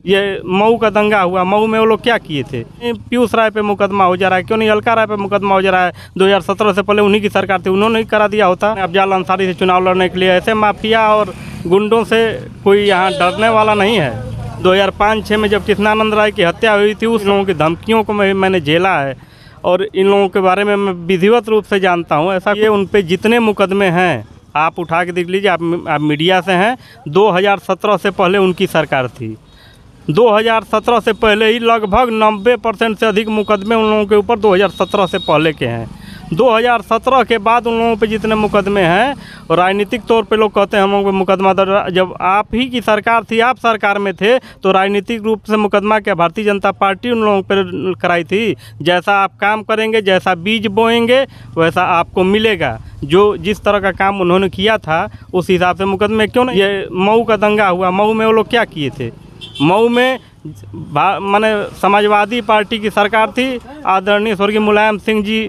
ये मऊ का दंगा हुआ, मऊ में वो लोग क्या किए थे? पीयूष राय पे मुकदमा हो जा रहा है, क्यों नहीं अलका राय पे मुकदमा हो जा रहा है? 2017 से पहले उन्हीं की सरकार थी, उन्होंने ही करा दिया होता। अफजाल अंसारी से चुनाव लड़ने के लिए ऐसे माफिया और गुंडों से कोई यहाँ डरने वाला नहीं है। 2005-06 में जब कृष्णानंद राय की हत्या हुई थी, उस लोगों की धमकियों को मैंने झेला है और इन लोगों के बारे में मैं विधिवत रूप से जानता हूँ। ऐसा ये उन पे जितने मुकदमे हैं आप उठा के देख लीजिए, आप मीडिया से हैं। 2017 से पहले उनकी सरकार थी। 2017 से पहले ही लगभग 90% से अधिक मुकदमे उन लोगों के ऊपर 2017 से पहले के हैं। 2017 के बाद उन लोगों पे जितने मुकदमे हैं, और राजनीतिक तौर पे लोग कहते हैं हम लोगों पे मुकदमा दर्ज। जब आप ही की सरकार थी, आप सरकार में थे, तो राजनीतिक रूप से मुकदमा क्या भारतीय जनता पार्टी उन लोगों पर कराई थी? जैसा आप काम करेंगे, जैसा बीज बोएंगे, वैसा आपको मिलेगा। जो जिस तरह का काम उन्होंने किया था उस हिसाब से मुकदमे। क्यों नहीं? ये मऊ का दंगा हुआ, मऊ में वो लोग क्या किए थे? मऊ में माने समाजवादी पार्टी की सरकार थी, आदरणीय स्वर्गीय मुलायम सिंह जी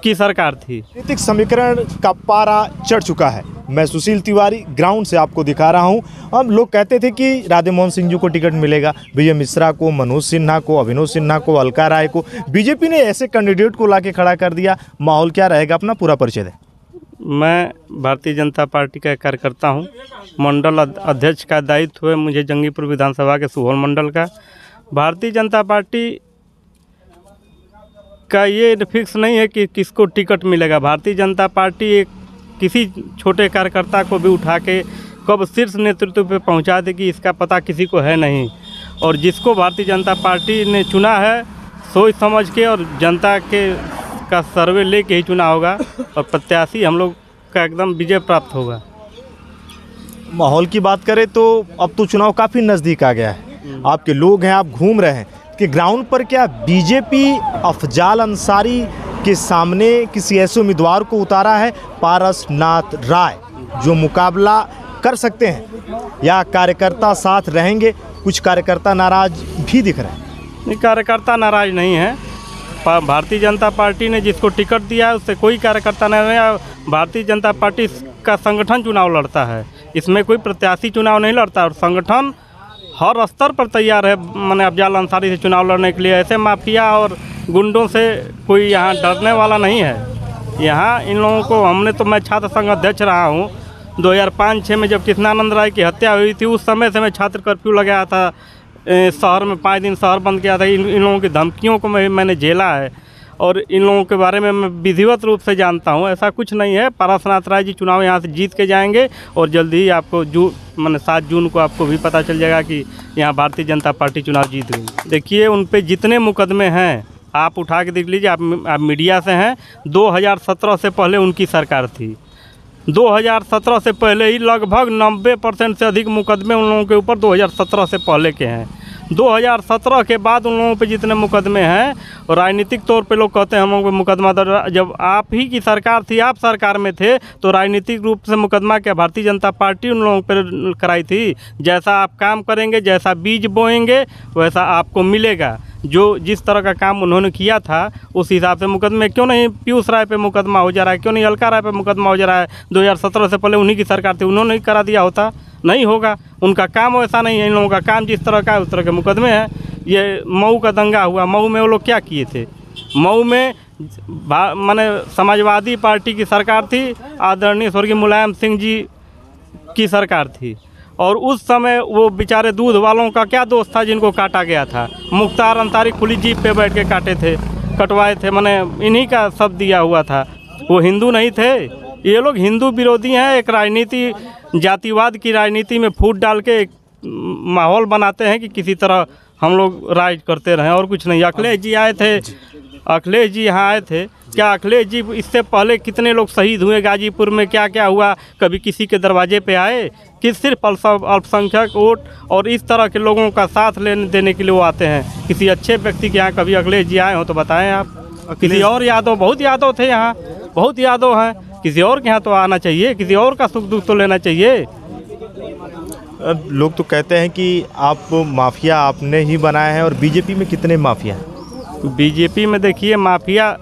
की सरकार थी। राजनीतिक समीकरण का पारा चढ़ चुका है। मैं सुशील तिवारी ग्राउंड से आपको दिखा रहा हूं। हम लोग कहते थे कि राधे मोहन सिंह जी को टिकट मिलेगा, विजय मिश्रा को, मनोज सिन्हा को, अभिनव सिन्हा को, अलका राय को। बीजेपी ने ऐसे कैंडिडेट को लाके खड़ा कर दिया। माहौल क्या रहेगा? अपना पूरा परिचय दें। मैं भारतीय जनता पार्टी का कार्यकर्ता हूं। मंडल अध्यक्ष का दायित्व है मुझे जंगीपुर विधानसभा के सुहौल मंडल का। भारतीय जनता पार्टी का ये फिक्स नहीं है कि किसको टिकट मिलेगा। भारतीय जनता पार्टी एक किसी छोटे कार्यकर्ता को भी उठा के कब शीर्ष नेतृत्व पे पहुंचा देगी, इसका पता किसी को है नहीं। और जिसको भारतीय जनता पार्टी ने चुना है, सोच समझ के और जनता का सर्वे लेके ही चुना होगा, और प्रत्याशी हम लोग का एकदम विजय प्राप्त होगा। माहौल की बात करें तो अब तो चुनाव काफ़ी नज़दीक आ गया है। आपके लोग हैं, आप घूम रहे हैं कि ग्राउंड पर क्या बीजेपी अफजाल अंसारी के सामने किसी ऐसे उम्मीदवार को उतारा है, पारसनाथ राय, जो मुकाबला कर सकते हैं, या कार्यकर्ता साथ रहेंगे? कुछ कार्यकर्ता नाराज भी दिख रहे हैं। नहीं, कार्यकर्ता नाराज नहीं है। भारतीय जनता पार्टी ने जिसको टिकट दिया है उससे कोई कार्यकर्ता नहीं है। भारतीय जनता पार्टी का संगठन चुनाव लड़ता है, इसमें कोई प्रत्याशी चुनाव नहीं लड़ता। और संगठन हर स्तर पर तैयार है मैंने अफजाल अंसारी से चुनाव लड़ने के लिए। ऐसे माफिया और गुंडों से कोई यहाँ डरने वाला नहीं है। यहाँ इन लोगों को मैं छात्र संघ अध्यक्ष रहा हूँ। 2005-06 में जब कृष्णानंद राय की हत्या हुई थी, उस समय से मैं छात्र कर्फ्यू लगाया था शहर में, 5 दिन शहर बंद किया था। इन लोगों की धमकियों को मैंने झेला है और इन लोगों के बारे में मैं विधिवत रूप से जानता हूं। ऐसा कुछ नहीं है। पारसनाथ राय जी चुनाव यहां से जीत के जाएंगे और जल्दी ही आपको 7 जून को आपको भी पता चल जाएगा कि यहां भारतीय जनता पार्टी चुनाव जीत गई। देखिए, उन पे जितने मुकदमे हैं आप उठा के देख लीजिए, आप मीडिया से हैं। 2017 से पहले उनकी सरकार थी। 2017 से पहले ही लगभग 90% से अधिक मुकदमे उन लोगों के ऊपर 2017 से पहले के हैं। 2017 के बाद उन लोगों पे जितने मुकदमे हैं, और राजनीतिक तौर पे लोग कहते हैं हम लोगों पे मुकदमा दर्ज। जब आप ही की सरकार थी, आप सरकार में थे, तो राजनीतिक रूप से मुकदमा क्या भारतीय जनता पार्टी उन लोगों पर कराई थी? जैसा आप काम करेंगे, जैसा बीज बोएंगे, वैसा आपको मिलेगा। जो जिस तरह का काम उन्होंने किया था उस हिसाब से मुकदमे। क्यों नहीं पीयूष राय पे मुकदमा हो जा रहा है? क्यों नहीं अलका राय पे मुकदमा हो जा रहा है? 2017 से पहले उन्हीं की सरकार थी, उन्होंने ही करा दिया होता। नहीं होगा, उनका काम वैसा नहीं है। इन लोगों का काम जिस तरह का है उस तरह के मुकदमे हैं। ये मऊ का दंगा हुआ, मऊ में वो लोग क्या किए थे? मऊ में माने समाजवादी पार्टी की सरकार थी, आदरणीय स्वर्गीय मुलायम सिंह जी की सरकार थी। और उस समय वो बेचारे दूध वालों का क्या दोस्त था जिनको काटा गया था? मुख्तार अंसारी खुली जीप पे बैठ के कटवाए थे, माने इन्हीं का सब दिया हुआ था। वो हिंदू नहीं थे। ये लोग हिंदू विरोधी हैं। एक राजनीति, जातिवाद की राजनीति में फूट डाल के एक माहौल बनाते हैं कि किसी तरह हम लोग राज करते रहें, और कुछ नहीं। अखिलेश जी आए थे, अखिलेश जी यहाँ आए थे। क्या अखिलेश जी इससे पहले कितने लोग शहीद हुए गाजीपुर में? क्या क्या हुआ? कभी किसी के दरवाजे पे आए? कि सिर्फ अल्पसंख्यक वोट और इस तरह के लोगों का साथ लेने देने के लिए वो आते हैं? किसी अच्छे व्यक्ति के यहाँ कभी अखिलेश जी आए हो तो बताएं आप। किसी और यादव, बहुत यादव थे यहाँ, बहुत यादव हैं, किसी और के यहाँ तो आना चाहिए, किसी और का सुख दुख तो लेना चाहिए। लोग तो कहते हैं कि आप माफिया आपने ही बनाया है, और बीजेपी में कितने माफिया हैं? बीजेपी में देखिए, माफिया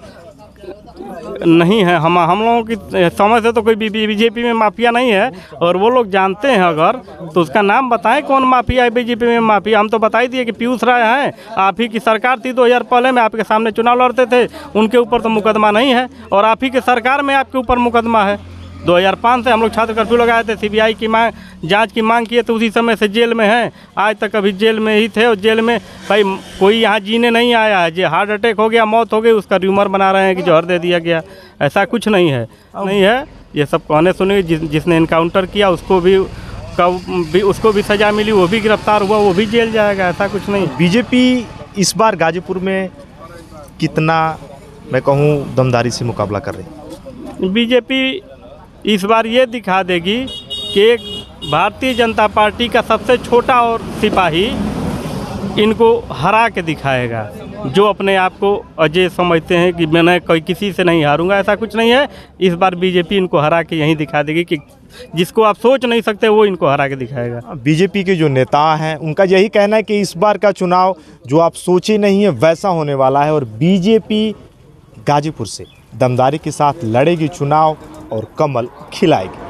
नहीं है। हम लोगों की समझ से तो कोई बीजेपी में माफिया नहीं है, और वो लोग जानते हैं अगर तो उसका नाम बताएं कौन माफिया है बीजेपी में माफिया। हम तो बता ही दिए कि पीयूष राय हैं, आप ही की सरकार थी 2000 पहले में, आपके सामने चुनाव लड़ते थे, उनके ऊपर तो मुकदमा नहीं है, और आप ही की सरकार में आपके ऊपर मुकदमा है। 2005 से हम लोग छात्र कर्फ्यू लगाए थे, सीबीआई की जांच की मांग किए तो उसी समय से जेल में हैं, आज तक अभी जेल में ही थे। और जेल में भाई कोई यहाँ जीने नहीं आया है, जो हार्ट अटैक हो गया, मौत हो गई, उसका र्यूमर बना रहे हैं कि जहर दे दिया गया। ऐसा कुछ नहीं है, नहीं है। ये सब कहने सुने, जिसने इनकाउंटर किया उसको भी सज़ा मिली, वो भी गिरफ्तार हुआ, वो भी जेल जाएगा। ऐसा कुछ नहीं। बीजेपी इस बार गाजीपुर में कितना, मैं कहूँ, दमदारी से मुकाबला कर रही है? बीजेपी इस बार ये दिखा देगी कि एक भारतीय जनता पार्टी का सबसे छोटा और सिपाही इनको हरा के दिखाएगा, जो अपने आप को अजय समझते हैं कि मैं कोई किसी से नहीं हारूंगा। ऐसा कुछ नहीं है। इस बार बीजेपी इनको हरा के यहीं दिखा देगी कि जिसको आप सोच नहीं सकते वो इनको हरा के दिखाएगा। बीजेपी के जो नेता हैं उनका यही कहना है कि इस बार का चुनाव जो आप सोचे नहीं है वैसा होने वाला है, और बीजेपी गाजीपुर से दमदारी के साथ लड़ेगी चुनाव और कमल खिलाएगी।